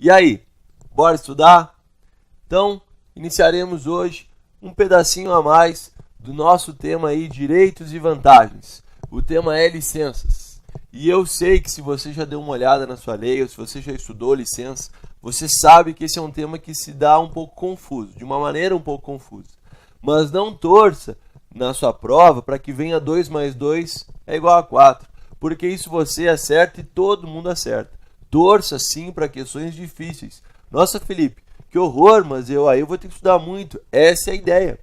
E aí, bora estudar? Então, iniciaremos hoje um pedacinho a mais do nosso tema aí, direitos e vantagens. O tema é licenças. E eu sei que se você já deu uma olhada na sua lei, ou se você já estudou licença, você sabe que esse é um tema que se dá um pouco confuso, de uma maneira um pouco confusa. Mas não torça na sua prova para que venha 2 mais 2 é igual a 4, porque isso você acerta e todo mundo acerta. Torça sim para questões difíceis. Nossa, Felipe, que horror, mas eu vou ter que estudar muito. Essa é a ideia.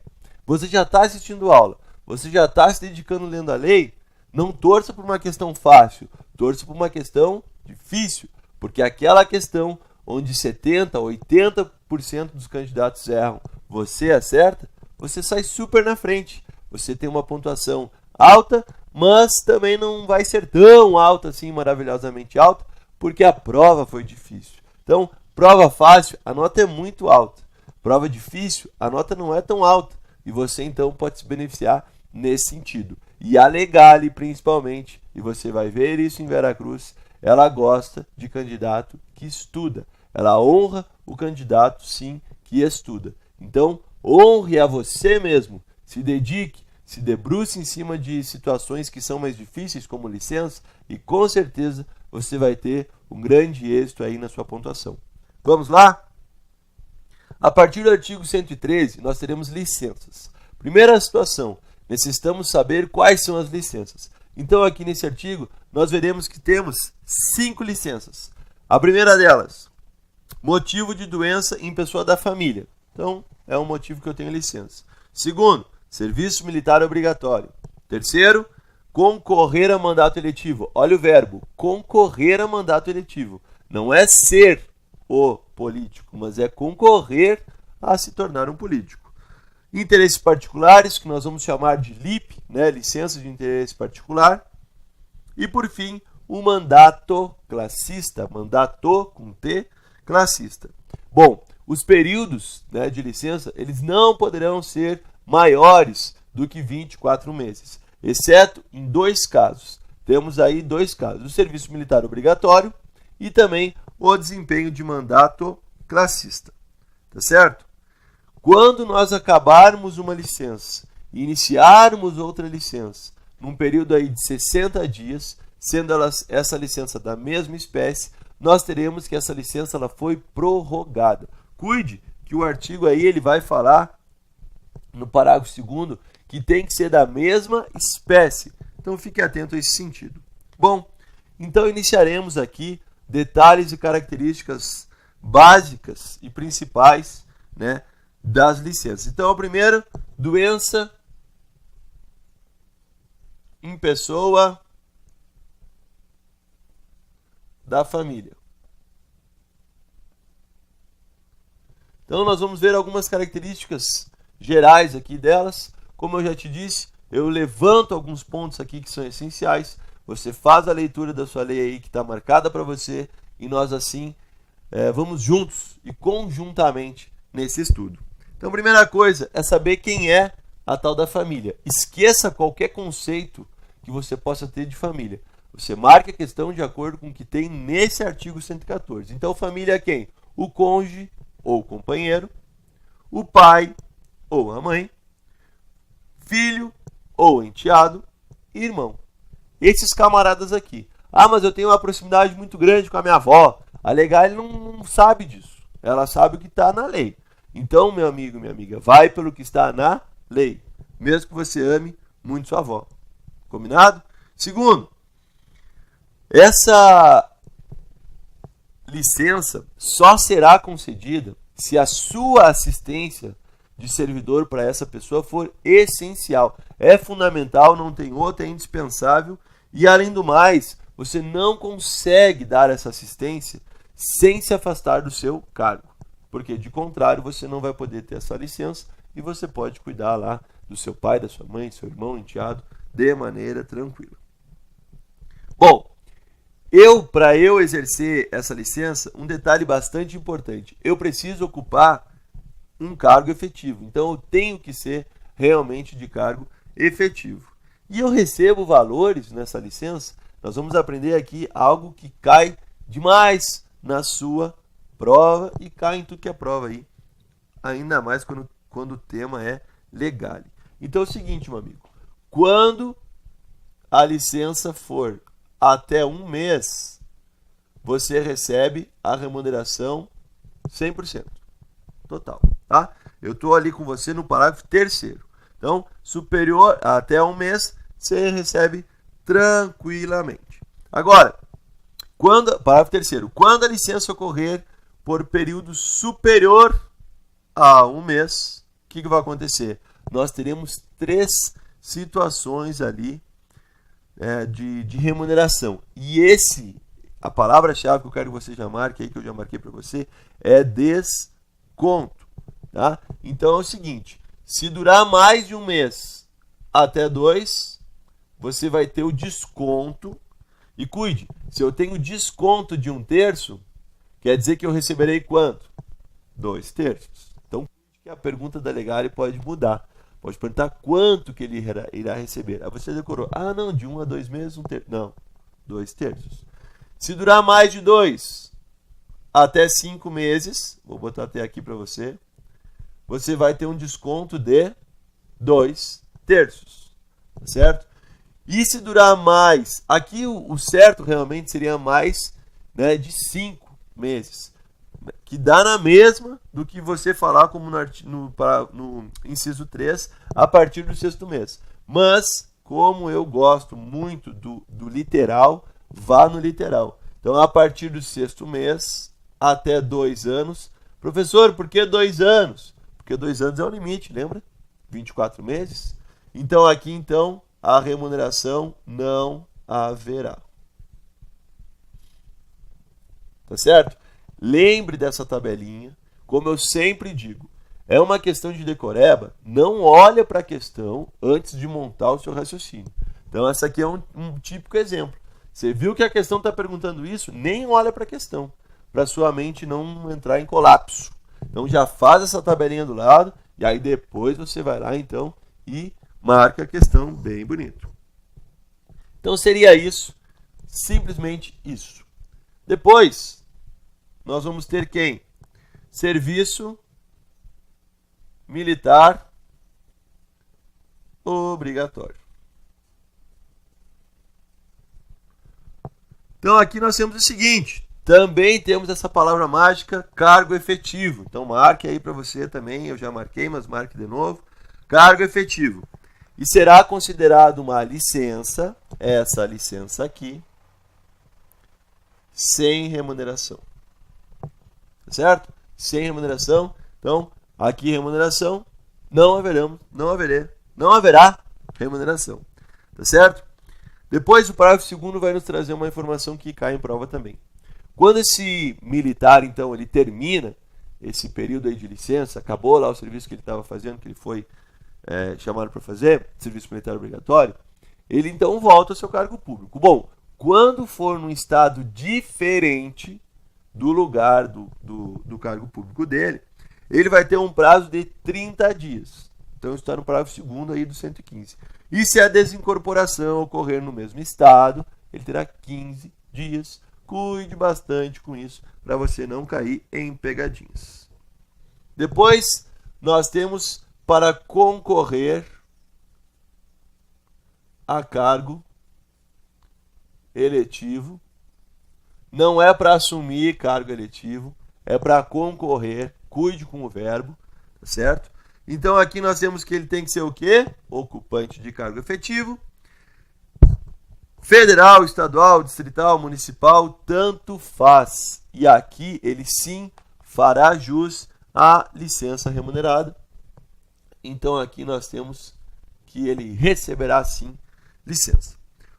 Você já está assistindo aula, você já está se dedicando lendo a lei, não torça por uma questão fácil, torça por uma questão difícil, porque aquela questão onde 70%, 80% dos candidatos erram, você acerta, você sai super na frente. Você tem uma pontuação alta, mas também não vai ser tão alta assim, maravilhosamente alta, porque a prova foi difícil. Então, prova fácil, a nota é muito alta. Prova difícil, a nota não é tão alta. E você, então, pode se beneficiar nesse sentido. E a Legale, principalmente, e você vai ver isso em Veracruz, ela gosta de candidato que estuda. Ela honra o candidato, sim, que estuda. Então, honre a você mesmo. Se dedique, se debruce em cima de situações que são mais difíceis, como licença, e com certeza você vai ter um grande êxito aí na sua pontuação. Vamos lá? A partir do artigo 113, nós teremos licenças. Primeira situação, necessitamos saber quais são as licenças. Então, aqui nesse artigo, nós veremos que temos 5 licenças. A primeira delas, motivo de doença em pessoa da família. Então, é um motivo que eu tenho licença. Segundo, serviço militar obrigatório. Terceiro, concorrer a mandato eletivo. Olha o verbo, concorrer a mandato eletivo. Não é ser o político, mas é concorrer a se tornar um político. Interesses particulares, que nós vamos chamar de LIP, né? Licença de interesse particular. E, por fim, o mandato classista, mandato com T, classista. Bom, os períodos, né, de licença, eles não poderão ser maiores do que 24 meses, exceto em 2 casos. Temos aí 2 casos, o serviço militar obrigatório e também o desempenho de mandato classista. Tá certo? Quando nós acabarmos uma licença e iniciarmos outra licença, num período aí de 60 dias, sendo essa licença da mesma espécie, nós teremos que essa licença ela foi prorrogada. Cuide que o artigo aí ele vai falar no parágrafo 2º que tem que ser da mesma espécie. Então fique atento a esse sentido. Bom, então iniciaremos aqui detalhes e características básicas e principais, né, das licenças. Então, a primeira, doença em pessoa da família. Então, nós vamos ver algumas características gerais aqui delas. Como eu já te disse, eu levanto alguns pontos aqui que são essenciais. Você faz a leitura da sua lei aí que está marcada para você e nós assim vamos juntos e conjuntamente nesse estudo. Então, a primeira coisa é saber quem é a tal da família. Esqueça qualquer conceito que você possa ter de família. Você marca a questão de acordo com o que tem nesse artigo 114. Então, família é quem? O cônjuge ou o companheiro, o pai ou a mãe, filho ou enteado e irmão. Esses camaradas aqui. Ah, mas eu tenho uma proximidade muito grande com a minha avó. A Legale não sabe disso. Ela sabe o que está na lei. Então, meu amigo, minha amiga, vai pelo que está na lei. Mesmo que você ame muito sua avó. Combinado? Segundo, essa licença só será concedida se a sua assistência de servidor para essa pessoa for essencial. É fundamental, não tem outra, é indispensável. E, além do mais, você não consegue dar essa assistência sem se afastar do seu cargo. Porque, de contrário, você não vai poder ter essa licença e você pode cuidar lá do seu pai, da sua mãe, seu irmão, enteado, de maneira tranquila. Bom, para eu exercer essa licença, um detalhe bastante importante. Eu preciso ocupar um cargo efetivo. Então, eu tenho que ser realmente de cargo efetivo. E eu recebo valores nessa licença. Nós vamos aprender aqui algo que cai demais na sua prova e cai em tudo que é prova aí. Ainda mais quando o tema é legale. Então é o seguinte, meu amigo. Quando a licença for até 1 mês, você recebe a remuneração 100%. Total, tá? Eu estou ali com você no parágrafo 3º. Então, superior até 1 mês, você recebe tranquilamente. Agora, parágrafo 3º. Quando a licença ocorrer por período superior a 1 mês, o que vai acontecer? Nós teremos 3 situações ali de remuneração. E a palavra-chave que eu quero que você já marque aí, que eu já marquei para você, é desconto. Tá? Então é o seguinte, se durar mais de 1 mês até 2, você vai ter o desconto. E cuide, se eu tenho desconto de 1/3, quer dizer que eu receberei quanto? 2/3. Então, que a pergunta da Legale pode mudar. Pode perguntar quanto que ele irá receber. Aí você decorou, não, de 1 a 2 meses, 1/3. Não, 2/3. Se durar mais de 2 até 5 meses, vou botar até aqui para você, você vai ter um desconto de 2/3. Tá certo? E se durar mais, aqui o certo realmente seria mais, né, de 5 meses. Que dá na mesma do que você falar como no inciso 3, a partir do 6º mês. Mas, como eu gosto muito do literal, vá no literal. Então, a partir do 6º mês até 2 anos. Professor, por que 2 anos? Porque 2 anos é o limite, lembra? 24 meses. Então, aqui, a remuneração não haverá. Tá certo? Lembre dessa tabelinha. Como eu sempre digo, é uma questão de decoreba, não olha para a questão antes de montar o seu raciocínio. Então, essa aqui é um típico exemplo. Você viu que a questão está perguntando isso? Nem olha para a questão, para sua mente não entrar em colapso. Então, já faz essa tabelinha do lado, e aí depois você vai lá, e marca a questão bem bonito. Então, seria isso, simplesmente isso. Depois, nós vamos ter quem? Serviço militar obrigatório. Então, aqui nós temos o seguinte, também temos essa palavra mágica, cargo efetivo. Então, marque aí para você também, eu já marquei, mas marque de novo. Cargo efetivo. E será considerado uma licença, essa licença aqui, sem remuneração. Tá certo? Sem remuneração. Então, aqui remuneração, não haverá remuneração. Tá certo? Depois, o parágrafo 2º vai nos trazer uma informação que cai em prova também. Quando esse militar, então, ele termina esse período aí de licença, acabou lá o serviço que ele estava fazendo, que ele foi chamado para fazer, serviço militar obrigatório, ele então volta ao seu cargo público. Bom, quando for num estado diferente do lugar do cargo público dele, ele vai ter um prazo de 30 dias. Então, isso está no parágrafo 2º aí do 115. E se a desincorporação ocorrer no mesmo estado, ele terá 15 dias. Cuide bastante com isso, para você não cair em pegadinhas. Depois, nós temos para concorrer a cargo eletivo. Não é para assumir cargo eletivo, é para concorrer. Cuide com o verbo, tá certo? Então, aqui nós temos que ele tem que ser o quê? Ocupante de cargo efetivo. Federal, estadual, distrital, municipal, tanto faz. E aqui ele sim fará jus à licença remunerada. Então, aqui nós temos que ele receberá sim licença.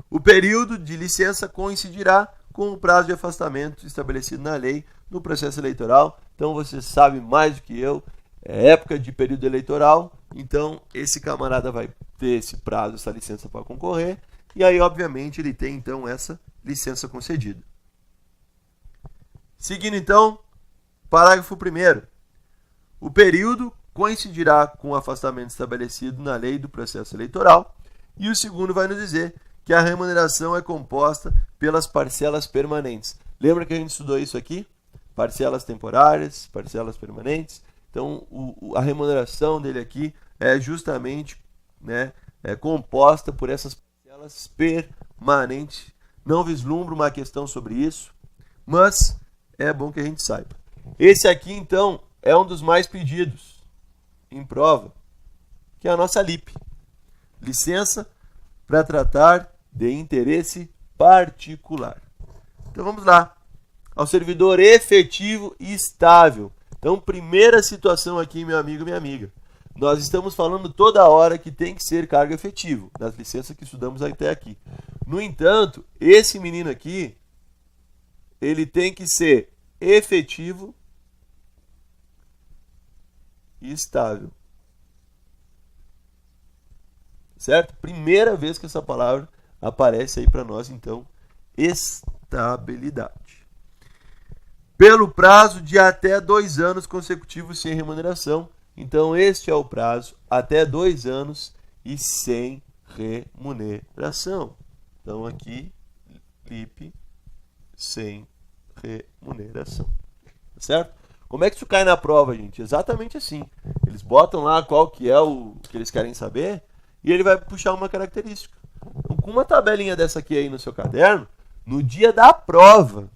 O período de licença coincidirá com o prazo de afastamento estabelecido na lei no processo eleitoral. Então, você sabe mais do que eu, é época de período eleitoral, então esse camarada vai ter esse prazo, essa licença para concorrer, e aí, obviamente, ele tem, então, essa licença concedida. Seguindo, então, parágrafo 1º. O período coincidirá com o afastamento estabelecido na lei do processo eleitoral, e o segundo vai nos dizer que a remuneração é composta pelas parcelas permanentes. Lembra que a gente estudou isso aqui? parcelas temporárias, parcelas permanentes. Então, a remuneração dele aqui é justamente, né, composta por essas parcelas permanentes. Não vislumbro uma questão sobre isso, mas é bom que a gente saiba. Esse aqui, então, é um dos mais pedidos em prova, que é a nossa LIP. Licença para tratar de interesse particular. Então, vamos lá. Ao servidor efetivo e estável. Então, primeira situação aqui, meu amigo e minha amiga. Nós estamos falando toda hora que tem que ser cargo efetivo, das licenças que estudamos até aqui. No entanto, esse menino aqui, ele tem que ser efetivo e estável. Certo? Primeira vez que essa palavra aparece aí para nós, então, estabilidade. Pelo prazo de até 2 anos consecutivos sem remuneração. Então, este é o prazo, até 2 anos e sem remuneração. Então, aqui, LIP sem remuneração. Certo? Como é que isso cai na prova, gente? Exatamente assim. Eles botam lá qual que é o que eles querem saber e ele vai puxar uma característica. Então, com uma tabelinha dessa aqui aí no seu caderno, no dia da prova,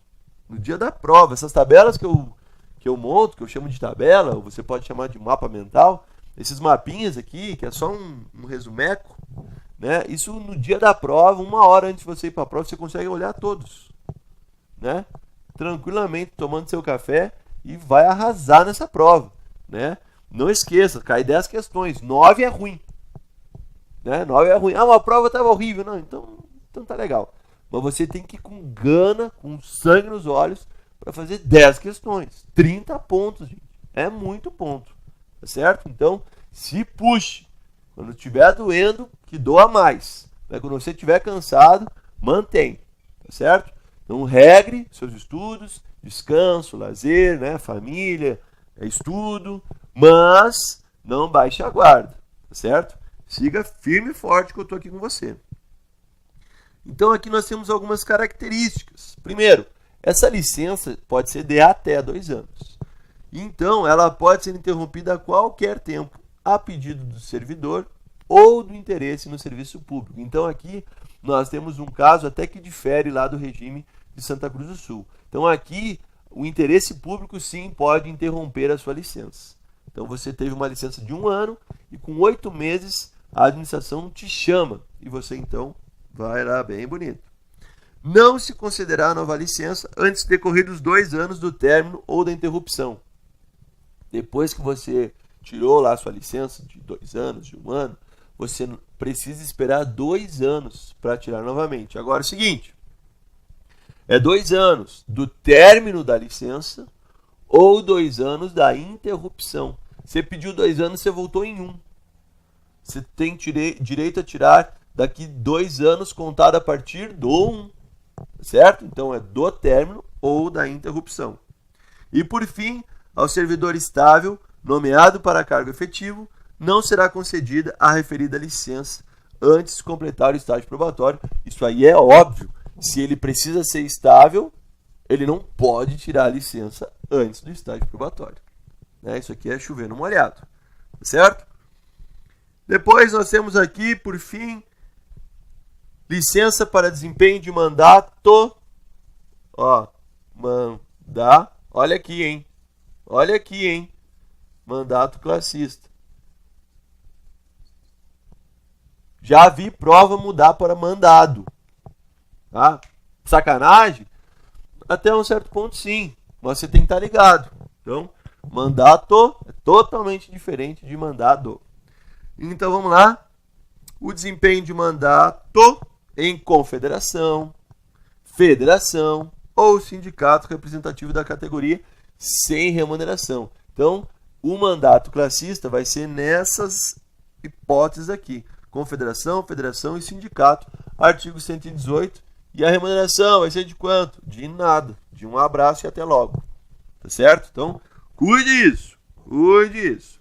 essas tabelas que eu monto, que eu chamo de tabela, ou você pode chamar de mapa mental, esses mapinhas aqui, que é só um resumeco, né? Isso no dia da prova, 1 hora antes de você ir para a prova, você consegue olhar todos, né? Tranquilamente, tomando seu café e vai arrasar nessa prova, né? Não esqueça, cai 10 questões, 9 é ruim, né? 9 é ruim. Ah, uma prova estava horrível. Não, então tá legal. Mas você tem que ir com gana, com sangue nos olhos, para fazer 10 questões. 30 pontos, gente. É muito ponto. Tá certo? Então, se puxe. Quando estiver doendo, que doa mais. Quando você estiver cansado, mantém. Tá certo? Então, regre seus estudos, descanso, lazer, né? Família, estudo. Mas não baixe a guarda. Tá certo? Siga firme e forte que eu estou aqui com você. Então, aqui nós temos algumas características. Primeiro, essa licença pode ser de até 2 anos. Então, ela pode ser interrompida a qualquer tempo, a pedido do servidor ou do interesse no serviço público. Então, aqui nós temos um caso até que difere lá do regime de Santa Cruz do Sul. Então, aqui, o interesse público, sim, pode interromper a sua licença. Então, você teve uma licença de 1 ano e com 8 meses a administração te chama e você, então, vai lá bem bonito. Não se considerar a nova licença antes de decorridos 2 anos do término ou da interrupção. Depois que você tirou lá a sua licença de 2 anos, de 1 ano, você precisa esperar 2 anos para tirar novamente. Agora é o seguinte, é 2 anos do término da licença ou 2 anos da interrupção. Você pediu 2 anos, você voltou em 1. Você tem direito a tirar daqui 2 anos contado a partir do 1, certo? Então, é do término ou da interrupção. E, por fim, ao servidor estável, nomeado para cargo efetivo, não será concedida a referida licença antes de completar o estágio probatório. Isso aí é óbvio. Se ele precisa ser estável, ele não pode tirar a licença antes do estágio probatório. Isso aqui é chover no molhado, certo? Depois nós temos aqui, por fim, licença para desempenho de mandato. Olha aqui, hein? Olha aqui, hein? Mandato classista. Já vi prova mudar para mandado. Tá? Sacanagem? Até um certo ponto, sim. Mas você tem que estar ligado. Então, mandato é totalmente diferente de mandado. Então, vamos lá. O desempenho de mandato em confederação, federação ou sindicato representativo da categoria sem remuneração. Então, o mandato classista vai ser nessas hipóteses aqui. Confederação, federação e sindicato. Artigo 118. E a remuneração vai ser de quanto? De nada. De um abraço e até logo. Tá certo? Então, cuide disso. Cuide disso.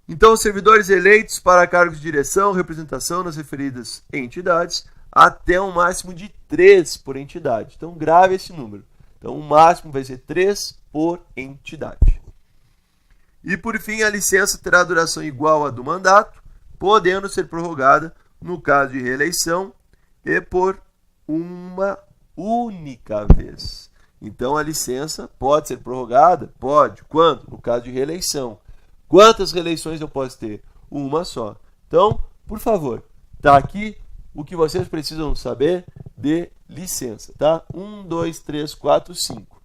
Então, os servidores eleitos para cargos de direção, representação nas referidas entidades, até um máximo de 3 por entidade. Então, grave esse número. Então, o máximo vai ser 3 por entidade. E, por fim, a licença terá duração igual à do mandato, podendo ser prorrogada no caso de reeleição e por uma única vez. Então, a licença pode ser prorrogada? Pode. Quando? No caso de reeleição. Quantas reeleições eu posso ter? Uma só. Então, por favor, tá aqui o que vocês precisam saber de licença, tá? 1, 2, 3, 4, 5.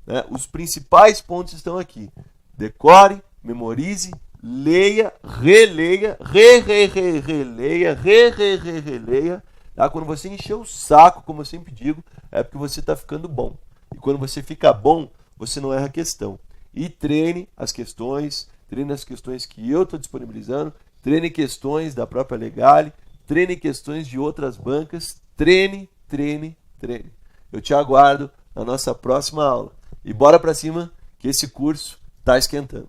Né? Os principais pontos estão aqui. Decore, memorize, leia, releia, releia, releia. Tá? Quando você encher o saco, como eu sempre digo, é porque você está ficando bom. E quando você fica bom, você não erra a questão. E treine as questões que eu estou disponibilizando, treine questões da própria Legale, treine questões de outras bancas, treine. Eu te aguardo na nossa próxima aula. E bora para cima, que esse curso está esquentando.